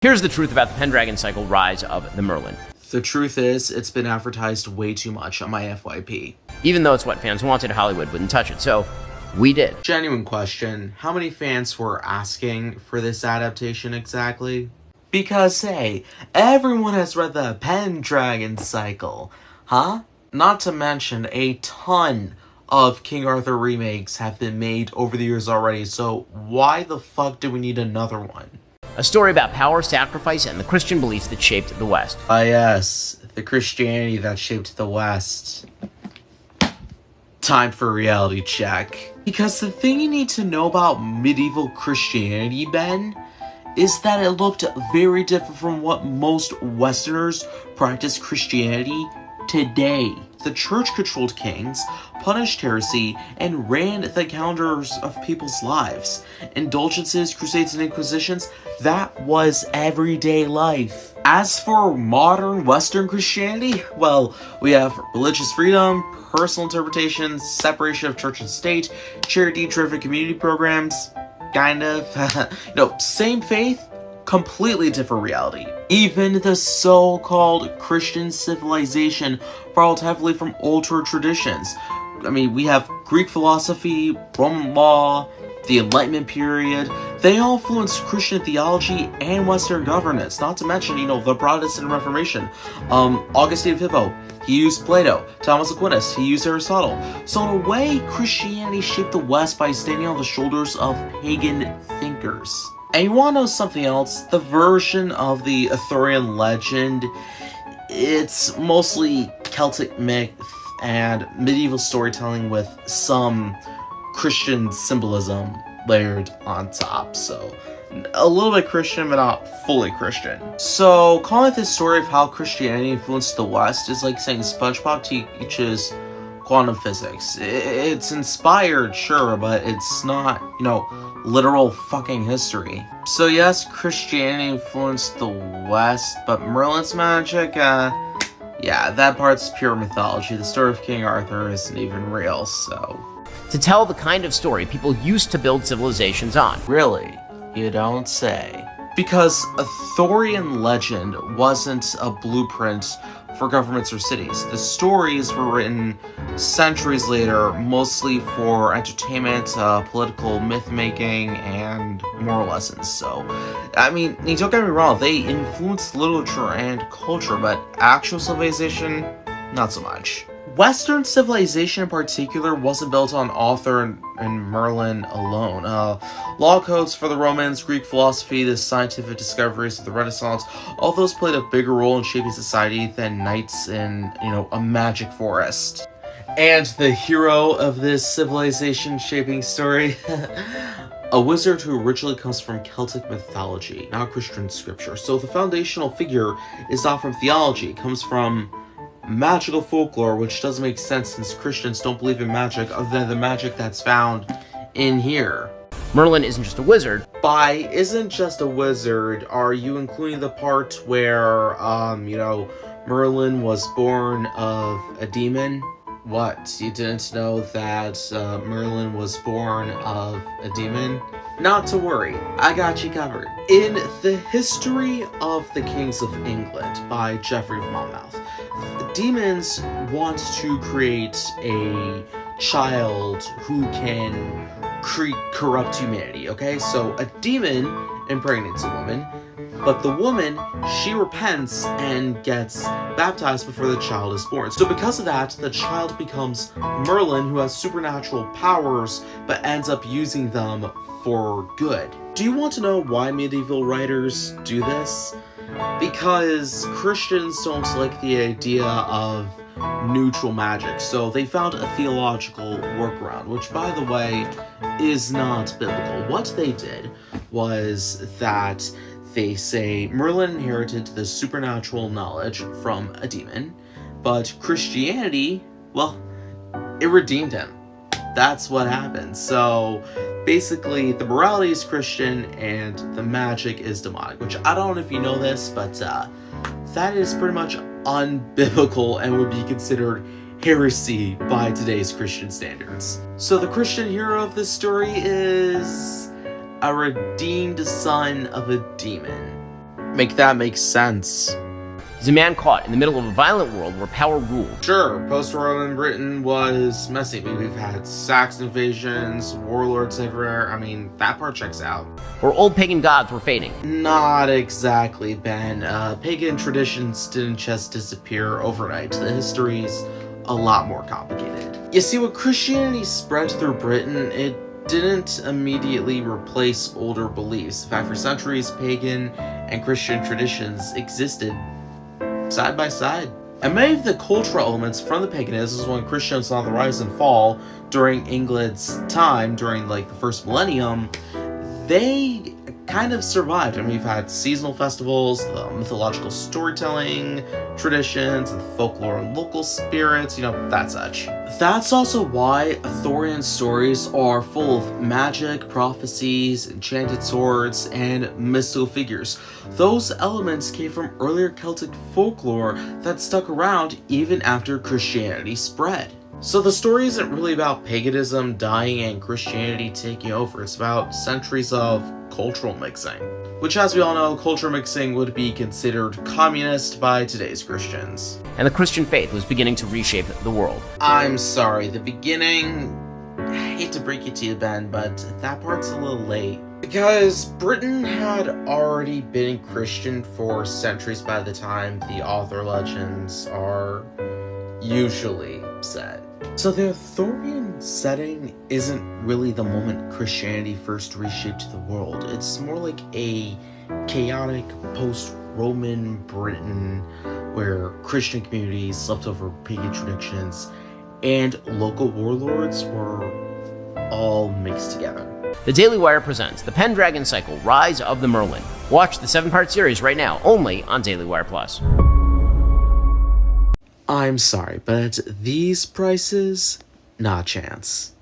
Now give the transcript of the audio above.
Here's the truth about the Pendragon cycle rise of the Merlin. The truth is, it's been advertised way too much on my FYP. Even though it's what fans wanted, Hollywood wouldn't touch it, so we did. Genuine question, how many fans were asking for this adaptation exactly? Because, hey, everyone has read the Pendragon cycle, huh? Not to mention, a ton of King Arthur remakes have been made over the years already, so why the fuck do we need another one? A story about power, sacrifice, and the Christian beliefs that shaped the West. Ah yes, the Christianity that shaped the West. Time for a reality check. Because the thing you need to know about medieval Christianity, Ben, is that it looked very different from what most Westerners practice Christianity today. The church-controlled kings punished heresy and ran the calendars of people's lives. Indulgences, crusades, and inquisitions, that was everyday life. As for modern Western Christianity, well, we have religious freedom, personal interpretation, separation of church and state, charity-driven community programs, kind of. Same faith, completely different reality. Even the so-called Christian civilization borrowed heavily from older traditions. I mean, we have Greek philosophy, Roman law, the Enlightenment period. They all influenced Christian theology and Western governance, not to mention, the Protestant Reformation. Augustine of Hippo, he used Plato. Thomas Aquinas, he used Aristotle. So in a way, Christianity shaped the West by standing on the shoulders of pagan thinkers. And you want to know something else? The version of the Arthurian legend, it's mostly Celtic myth and medieval storytelling with some Christian symbolism layered on top. So, a little bit Christian, but not fully Christian. So, calling it the story of how Christianity influenced the West is like saying SpongeBob teaches quantum physics. It's inspired, sure, but it's not, literal fucking history. So yes, Christianity influenced the West, but Merlin's magic, yeah, that part's pure mythology. The story of King Arthur isn't even real, so... To tell the kind of story people used to build civilizations on. Really? You don't say. Because Arthurian legend wasn't a blueprint for governments or cities. The stories were written centuries later, mostly for entertainment, political myth-making, and moral lessons. So, I mean, don't get me wrong, they influenced literature and culture, but actual civilization, not so much. Western civilization in particular wasn't built on Arthur and Merlin alone. Law codes for the Romans, Greek philosophy, the scientific discoveries of the Renaissance, all those played a bigger role in shaping society than knights in, a magic forest. And the hero of this civilization-shaping story? A wizard who originally comes from Celtic mythology, not Christian scripture. So the foundational figure is not from theology, it comes from magical folklore, which doesn't make sense since Christians don't believe in magic other than the magic that's found in here. Merlin isn't just a wizard. By isn't just a wizard, are you including the part where, Merlin was born of a demon? What, you didn't know that Merlin was born of a demon? Not to worry, I got you covered. In The History of the Kings of England by Geoffrey of Monmouth, the demons want to create a child who can corrupt humanity, okay? So a demon impregnates a woman, but the woman, she repents and gets baptized before the child is born. So because of that, the child becomes Merlin, who has supernatural powers, but ends up using them for good. Do you want to know why medieval writers do this? Because Christians don't like the idea of neutral magic, so they found a theological workaround, which, by the way, is not biblical. What they did was that they say Merlin inherited the supernatural knowledge from a demon, but Christianity, well, it redeemed him. That's what happened. So basically, the morality is Christian and the magic is demonic, which I don't know if you know this, but that is pretty much unbiblical and would be considered heresy by today's Christian standards. So the Christian hero of this story is a redeemed son of a demon. make that make sense. He's a man caught in the middle of a violent world where power ruled. Sure, post-Roman Britain was messy. I mean, we've had Saxon invasions, warlords everywhere. I mean, that part checks out. Where old pagan gods were fading. Not exactly, Ben. Pagan traditions didn't just disappear overnight. The history's a lot more complicated. You see, when Christianity spread through Britain, it didn't immediately replace older beliefs. In fact, for centuries, pagan and Christian traditions existed side by side. And many of the cultural elements from the paganism when Christians saw the rise and fall during England's time, during like the first millennium, they kind of survived. I mean, we've had seasonal festivals, the mythological storytelling traditions, and folklore and local spirits, that such. That's also why Arthurian stories are full of magic, prophecies, enchanted swords, and mystical figures. Those elements came from earlier Celtic folklore that stuck around even after Christianity spread. So the story isn't really about paganism dying and Christianity taking over. It's about centuries of cultural mixing. Which, as we all know, culture mixing would be considered communist by today's Christians. And the Christian faith was beginning to reshape the world. I'm sorry, the beginning... I hate to break it to you, Ben, but that part's a little late. Because Britain had already been Christian for centuries by the time the author legends are usually set. So the Arthurian setting isn't really the moment Christianity first reshaped the world. It's more like a chaotic post-Roman Britain where Christian communities, leftover pagan traditions, and local warlords were all mixed together. The Daily Wire presents the Pendragon Cycle, Rise of the Merlin. Watch the 7-part series right now, only on Daily Wire Plus. I'm sorry, but at these prices, not a chance.